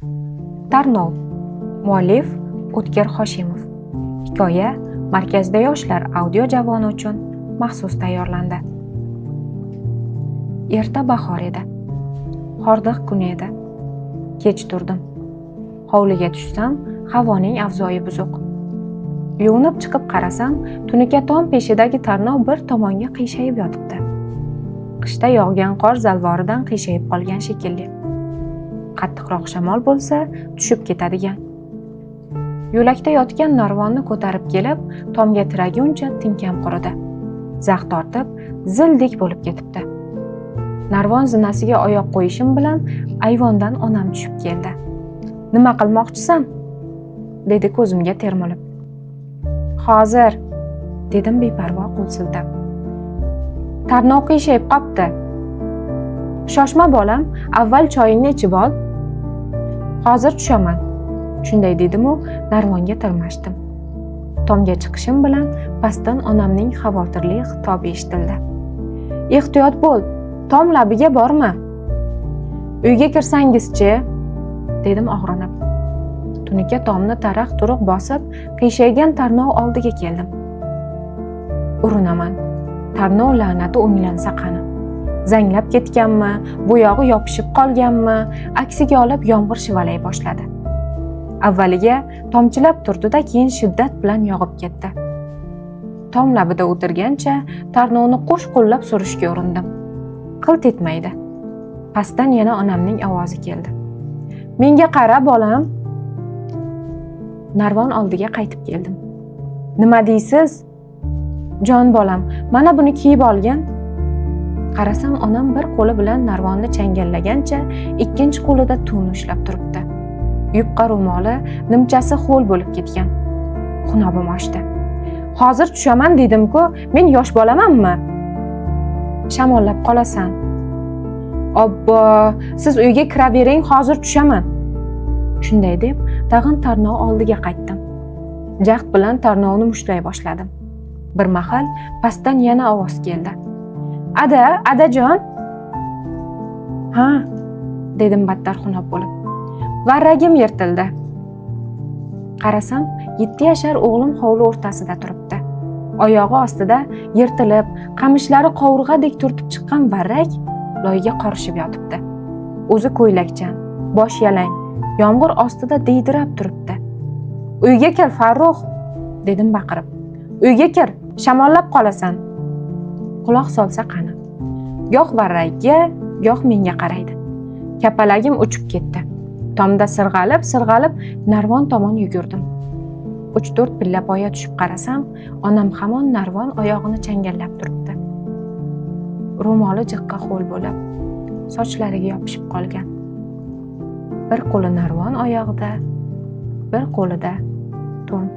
Tarnov. Muallif O'tkir Hoshimov. Hikoya Markazda yoshlar audio javoni uchun maxsus tayyorlandi. Erta bahor edi. Hordiq kun edi. Kech turdim. Hovliga tushsam, havoning avzoyi buzuq. Yuvinib chiqib qarasam, tunuka tom peshidagi Tarnov bir tomonga qiyshayib yotibdi. Qishda yog'gan qor zalvoridan qiyshayib qolgan shekilli. Qattiqroq shamol bo'lsa, tushib ketadigan. Yo'lakda yotgan narvonni ko'tarib kelib, tomga tiraguncha tinkam quridi. Zax tortib, zildek bo'lib ketibdi. Narvon zinasiga oyoq qo'yishim bilan ayvondan onam tushib keldi. "Nima qilmoqchisan?" dedi ko'zimga termilib. "Hozir", dedim beparvo qo'l siltab. "Tarnov qiyshayib qopti. Shoshma bolam, avval choyingni ichib ol. Hozir tushaman." Shunday dedim-u, narvonga tirmashdim. Tomga chiqishim bilan pastdan onamning xavotirli xitobi eshitildi. "Ehtiyot bo'l, tom labiga borma. Uyga kirsangizchi", dedim og'rinib. Tunuka tomni taraq-turuq bosib, qiyshaygan Tarnov oldiga keldim. Urinaman. Tarnov la'nati o'nglansa qani. Zanglab ketganmi, bo'yog'i yopishib qolganmi, aksiga olib yomg'ir shivalay boshladi. Avvaliga tomchilab turdi-da, keyin shiddat bilan yog'ib ketdi. Tom labida o'tirgancha Tarnovni qo'sh-qo'llab surishga urindim. Qilt etmaydi. Pastdan yana onamning ovozi keldi. "Menga qara, bolam." Narvon oldiga qaytib keldim. "Nima deysiz?" "Jon bolam, mana buni kiyib olgin." Qarasam, onam bir qo'li bilan narvonni changallagancha, ikkinchi qo'lida to'n ushlab turibdi. Yupqa ro'moli nimchasi ho'l bo'lib ketgan. Xunobim oshdi. "Hozir tushaman dedim-ku, men yosh bolamanmi? Shamollab qolasan." "Obbo, siz uyga kiravering, hozir tushaman." Shunday deb, tag'in Tarnov oldiga qaytdim. Jahd bilan Tarnovni mushlay boshladim. Bir mahal pastdan yana ovoz keldi. Adajon." "Ha", dedim battar xunob bo'lib. "Varragim yirtildi." Qarasam, 7 yashar o'g'lim hovli o'rtasida turibdi. Oyog'i ostida yirtilib, qamishlari qovurg'adek turtib chiqqan varrak loyga qorishib yotibdi. O'zi ko'ylakchan, bosh yalang, yomg'ir ostida diydirab turibdi. "Uyga kir, Farruh", dedim baqirib. "Uyga kir, shamollab qolasan." Quloq solsa qani. Goh varrakka, goh menga qaraydi. Kapalagim uchib ketdi. Tomda sirg'alib narvon tomon yugurdim. 3-4 pilla poya tushib qarasam, onam hamon narvon oyog'ini changallab turibdi. Ro'moli jiqqa ho'l bo'lib, sochlariga yopishib qolgan. Bir qo'li narvon oyog'ida, bir qo'lida to'n.